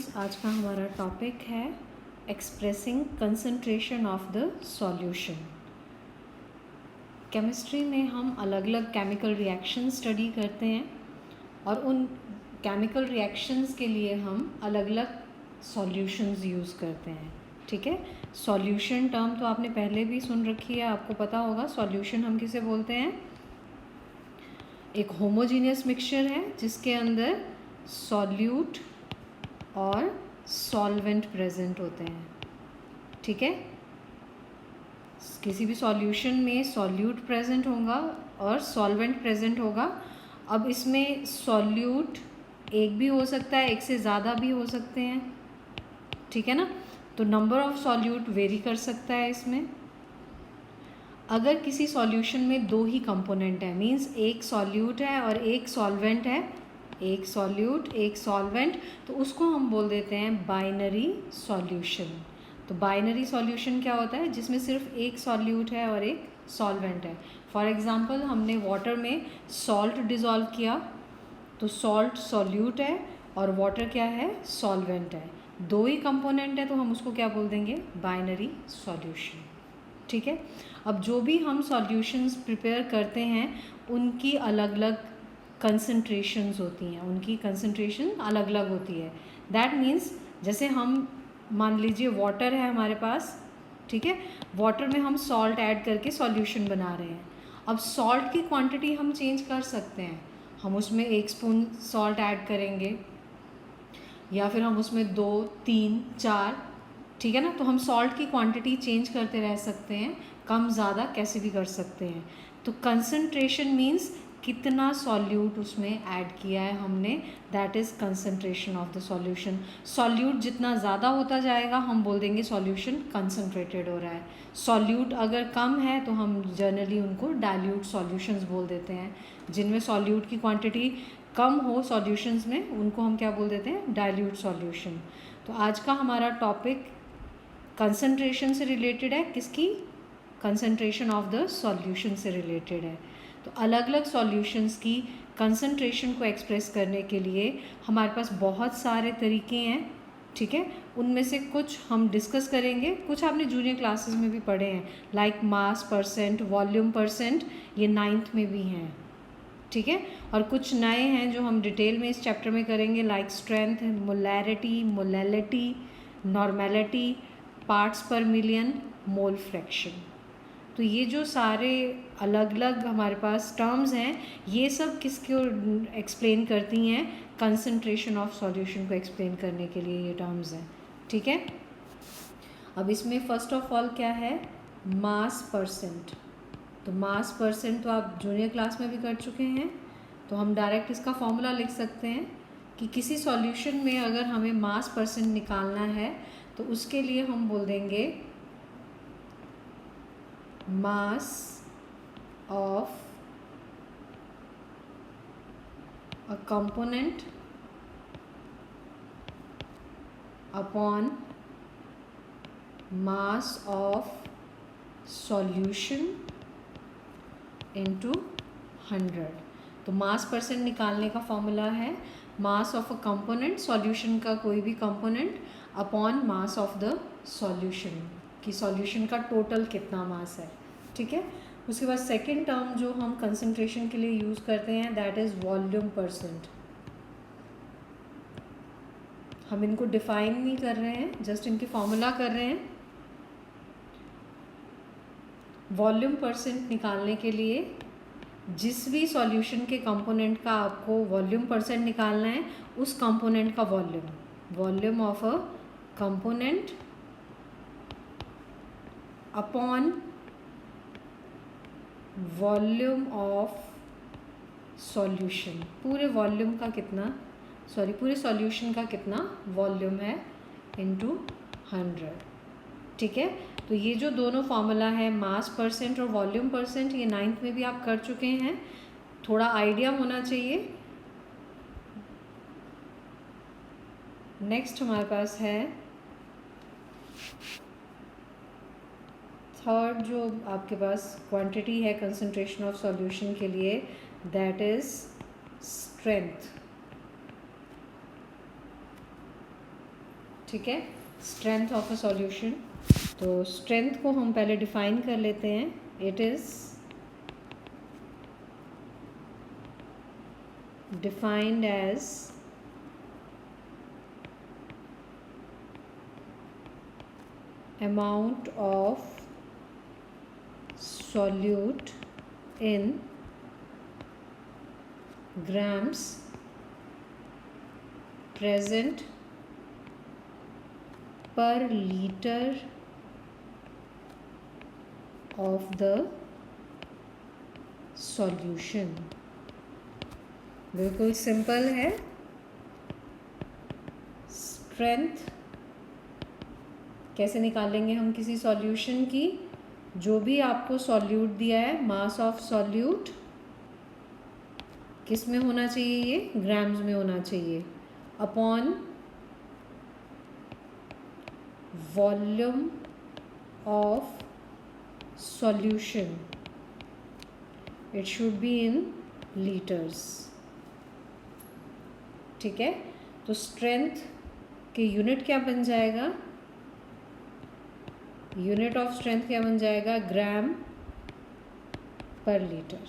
Students, आज का हमारा टॉपिक है expressing concentration of the solution. Chemistry में हम अलग अलग केमिकल रिएक्शन स्टडी करते हैं और उन केमिकल रिएक्शंस के लिए हम अलग अलग सॉल्यूशंस यूज़ करते हैं। ठीक है, सॉल्यूशन टर्म तो आपने पहले भी सुन रखी है, आपको पता होगा सॉल्यूशन हम किसे बोलते हैं। एक होमोजीनियस मिक्सचर है जिसके अंदर सॉल्यूट और सॉल्वेंट प्रेजेंट होते हैं। ठीक है, किसी भी सॉल्यूशन में सॉल्यूट प्रेजेंट होगा और सॉल्वेंट प्रेजेंट होगा। अब इसमें सॉल्यूट एक भी हो सकता है, एक से ज़्यादा भी हो सकते हैं। ठीक है ना, तो नंबर ऑफ सॉल्यूट वेरी कर सकता है इसमें। अगर किसी सॉल्यूशन में दो ही कंपोनेंट है, मींस एक सॉल्यूट है और एक सॉल्वेंट है, एक सॉल्यूट एक सॉल्वेंट, तो उसको हम बोल देते हैं बाइनरी सॉल्यूशन। तो बाइनरी सॉल्यूशन क्या होता है? जिसमें सिर्फ एक सॉल्यूट है और एक सॉल्वेंट है। फॉर एग्जांपल, हमने वाटर में सॉल्ट डिज़ोल्व किया तो सॉल्ट सॉल्यूट है और वाटर क्या है? सॉल्वेंट है। दो ही कंपोनेंट है तो हम उसको क्या बोल देंगे? Binary solution. ठीक है, अब जो भी हम सॉल्यूशंस प्रिपेयर करते हैं उनकी अलग अलग कंसंट्रेशंस होती हैं, उनकी कंसंट्रेशन अलग अलग होती है। दैट मीन्स जैसे हम मान लीजिए वाटर है हमारे पास, ठीक है, वाटर में हम सॉल्ट ऐड करके सॉल्यूशन बना रहे हैं। अब सॉल्ट की क्वांटिटी हम चेंज कर सकते हैं, हम उसमें 1 स्पून सॉल्ट ऐड करेंगे या फिर हम उसमें 2, 3, 4, ठीक है ना। तो हम सॉल्ट की क्वांटिटी चेंज करते रह सकते हैं, कम ज़्यादा कैसे भी कर सकते हैं। तो कंसंट्रेशन मीन्स कितना सॉल्यूट उसमें ऐड किया है हमने, that is concentration of the solution. Solute जितना ज़्यादा होता जाएगा हम बोल देंगे सॉल्यूशन कंसंट्रेटेड हो रहा है। सॉल्यूट अगर कम है तो हम जनरली उनको डाइल्यूट सॉल्यूशंस बोल देते हैं। जिनमें सॉल्यूट की क्वांटिटी कम हो सॉल्यूशंस में, उनको हम क्या बोल देते हैं? Dilute solution. तो आज का हमारा टॉपिक कंसंट्रेशन से रिलेटेड है। किसकी? कंसंट्रेशन ऑफ द सॉल्यूशन से रिलेटेड है। तो अलग अलग सॉल्यूशंस की कंसंट्रेशन को एक्सप्रेस करने के लिए हमारे पास बहुत सारे तरीके हैं। ठीक है, उनमें से कुछ हम डिस्कस करेंगे, कुछ आपने जूनियर क्लासेस में भी पढ़े हैं, like mass percent, volume percent, ये 9th में भी हैं। ठीक है, और कुछ नए हैं जो हम डिटेल में इस चैप्टर में करेंगे, like strength, molarity, molality, normality, parts पर मिलियन, मोल फ्रैक्शन। तो ये जो सारे अलग अलग हमारे पास टर्म्स हैं, ये सब किसको एक्सप्लेन करती हैं? कंसंट्रेशन ऑफ सॉल्यूशन को एक्सप्लेन करने के लिए ये टर्म्स हैं। ठीक है, अब इसमें फर्स्ट ऑफ ऑल क्या है? मास परसेंट। तो मास परसेंट तो आप जूनियर क्लास में भी कर चुके हैं, तो हम डायरेक्ट इसका फॉर्मूला लिख सकते हैं कि किसी सॉल्यूशन में अगर हमें मास परसेंट निकालना है तो उसके लिए हम बोल देंगे mass of a component upon mass of solution into 100। तो मास परसेंट निकालने का फॉर्मूला है mass of a component, solution का कोई भी component, upon mass of the solution, कि सॉल्यूशन का टोटल कितना मास है। ठीक है, उसके बाद सेकंड टर्म जो हम कंसंट्रेशन के लिए यूज़ करते हैं, दैट इज़ वॉल्यूम परसेंट। हम इनको डिफाइन नहीं कर रहे हैं, जस्ट इनकी फॉर्मूला कर रहे हैं। वॉल्यूम परसेंट निकालने के लिए जिस भी सॉल्यूशन के कंपोनेंट का आपको वॉल्यूम परसेंट निकालना है, उस कंपोनेंट का volume of a component upon volume of solution. पूरे वॉल्यूम का कितना, पूरे सॉल्यूशन का कितना वॉल्यूम है इनटू 100। ठीक है, तो ये जो दोनों फॉर्मूला है मास परसेंट और वॉल्यूम परसेंट, ये 9th में भी आप कर चुके हैं, थोड़ा आइडिया होना चाहिए। नेक्स्ट हमारे पास है थर्ड जो आपके पास क्वांटिटी है कंसंट्रेशन ऑफ सॉल्यूशन के लिए, दैट इज़ स्ट्रेंथ। ठीक है, स्ट्रेंथ ऑफ अ सॉल्यूशन। तो स्ट्रेंथ को हम पहले डिफाइन कर लेते हैं। It is defined as amount of solute in grams present per liter of the solution। बिल्कुल सिंपल है। स्ट्रेंथ कैसे निकालेंगे हम किसी सॉल्यूशन की? जो भी आपको सॉल्यूट दिया है, मास ऑफ सॉल्यूट किस में होना चाहिए? ये ग्राम्स में होना चाहिए, upon volume of solution. It should be in litres. ठीक है, तो स्ट्रेंथ के यूनिट क्या बन जाएगा? यूनिट ऑफ स्ट्रेंथ क्या बन जाएगा? ग्राम पर लीटर।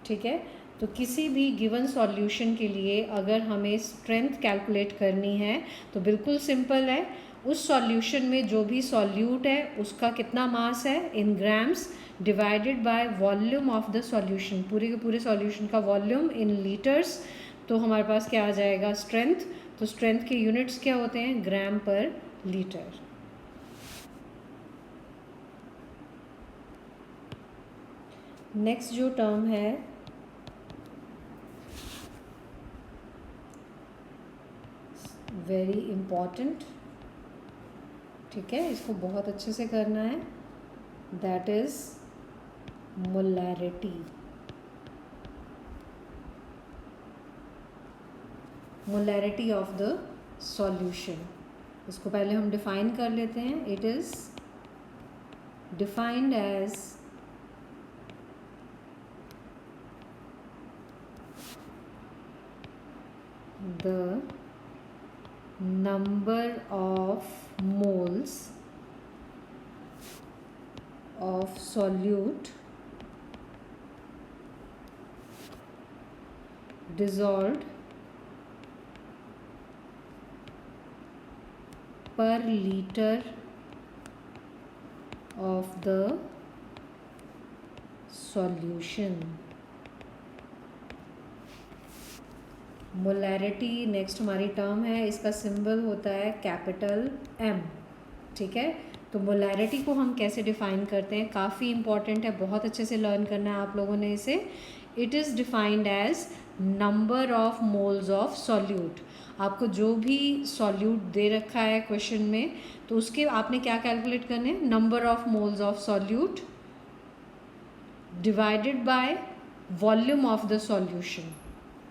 ठीक है, तो किसी भी गिवन सॉल्यूशन के लिए अगर हमें स्ट्रेंथ कैलकुलेट करनी है तो बिल्कुल सिंपल है। उस सॉल्यूशन में जो भी सॉल्यूट है उसका कितना मास है in grams, divided by volume of the solution, पूरे के पूरे सॉल्यूशन का वॉल्यूम इन लीटर्स। तो हमारे पास क्या आ जाएगा? स्ट्रेंथ। तो स्ट्रेंथ के यूनिट्स क्या होते हैं? Gram per litre. नेक्स्ट जो टर्म है वेरी इम्पॉर्टेंट, ठीक है, इसको बहुत अच्छे से करना है। That is molarity. Molarity of the solution. इसको पहले हम डिफाइन कर लेते हैं। It is defined as the number of moles of solute dissolved per liter of the solution। Molarity next हमारी टर्म है। इसका सिंबल होता है कैपिटल M। ठीक है, तो मोलैरिटी को हम कैसे डिफाइन करते हैं? काफ़ी इंपॉर्टेंट है, बहुत अच्छे से लर्न करना है आप लोगों ने इसे। It is defined as number of moles of solute. आपको जो भी सॉल्यूट दे रखा है क्वेश्चन में, तो उसके आपने क्या कैलकुलेट करने हैं? Number of moles of solute divided by volume of the solution.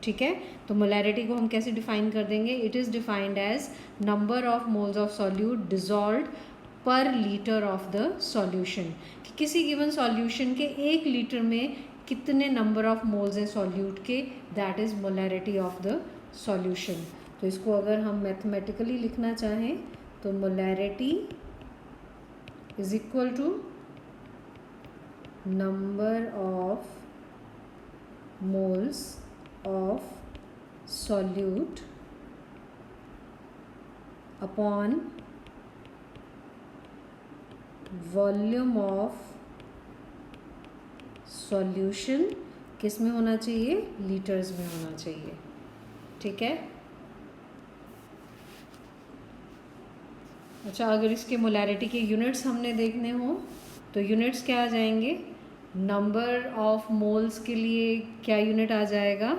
ठीक है, तो मोलैरिटी को हम कैसे डिफाइन कर देंगे? It is defined as number of moles of solute dissolved per litre of the solution. कि किसी गिवन सॉल्यूशन के 1 लीटर में कितने नंबर ऑफ मोल्स हैं सॉल्यूट के, that is molarity of the solution. तो इसको अगर हम मैथमेटिकली लिखना चाहें तो molarity is equal to number of moles of solute upon volume of solution। किस में होना चाहिए? लीटर्स में होना चाहिए। ठीक है, अच्छा, अगर इसके मोलैरिटी के यूनिट्स हमने देखने हो तो यूनिट्स क्या आ जाएंगे? नंबर ऑफ मोल्स के लिए क्या यूनिट आ जाएगा?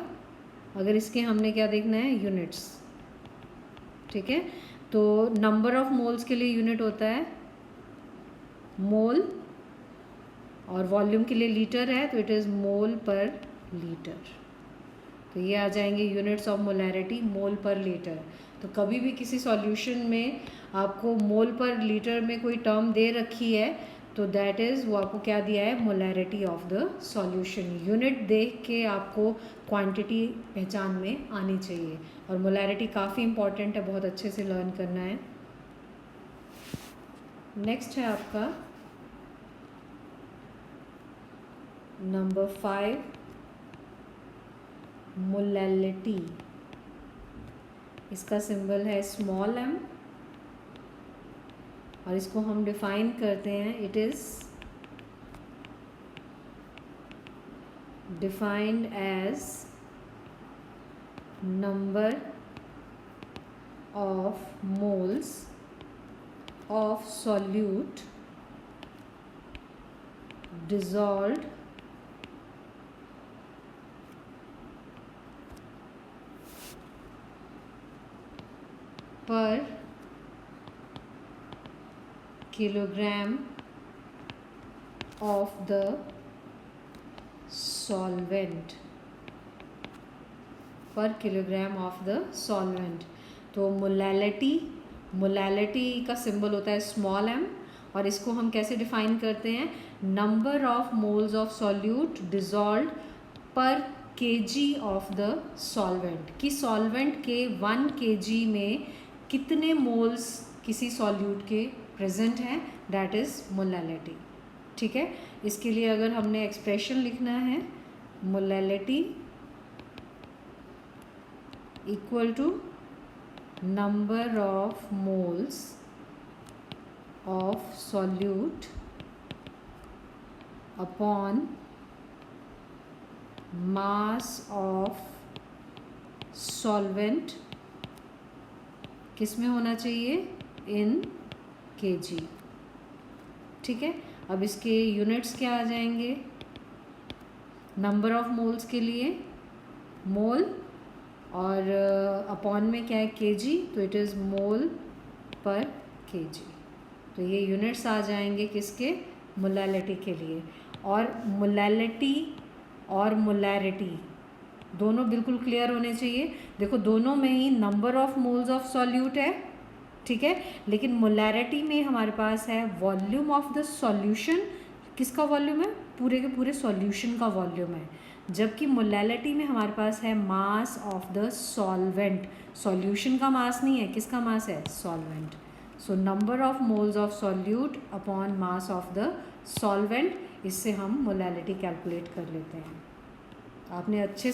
अगर इसके हमने क्या देखना है? यूनिट्स। ठीक है, तो नंबर ऑफ मोल्स के लिए यूनिट होता है मोल, और वॉल्यूम के लिए लीटर है, तो इट इज़ मोल पर लीटर। तो ये आ जाएंगे यूनिट्स ऑफ मोलैरिटी, मोल पर लीटर। तो कभी भी किसी सॉल्यूशन में आपको मोल पर लीटर में कोई टर्म दे रखी है तो दैट इज़ वो आपको क्या दिया है, molarity of the solution. Unit देख के आपको क्वांटिटी पहचान में आनी चाहिए, और मोलैरिटी काफ़ी इंपॉर्टेंट है, बहुत अच्छे से लर्न करना है। नेक्स्ट है आपका नंबर 5, मोलैलिटी। इसका सिंबल है स्मॉल m, और इसको हम डिफाइन करते हैं, it is defined as number of moles of solute dissolved per kilogram of the solvent, per kilogram of the solvent. तो मोलैलिटी का सिंबल होता है स्मॉल m, और इसको हम कैसे डिफाइन करते हैं, number of moles of solute dissolve पर केजी ऑफ द सॉल्वेंट, कि सॉल्वेंट के 1 kg में कितने मोल्स किसी सॉल्यूट के प्रेजेंट हैं, दैट इज़ मोलैलिटी। ठीक है, इसके लिए अगर हमने एक्सप्रेशन लिखना है, molality equal to number of moles of solute upon mass of solvent, किस में होना चाहिए, इन kg। ठीक है, अब इसके यूनिट्स क्या आ जाएंगे, नंबर ऑफ मोल्स के लिए मोल, और अपॉन में क्या है kg, तो इट इज़ मोल पर kg। तो ये यूनिट्स आ जाएंगे किसके, मोलैलिटी के लिए। और मोलैलिटी और मोलैरिटी दोनों बिल्कुल क्लियर होने चाहिए। देखो दोनों में ही number of moles of solute है, ठीक है, लेकिन मोलैरिटी में हमारे पास है वॉल्यूम ऑफ द सॉल्यूशन। किसका वॉल्यूम है, पूरे के पूरे सॉल्यूशन का वॉल्यूम है, जबकि मोलैलिटी में हमारे पास है mass of the solvent. Solution का मास नहीं है, किसका मास है, solvent. So number of moles of solute upon mass of the solvent, इससे हम मोलैलिटी कैलकुलेट कर लेते हैं। आपने अच्छे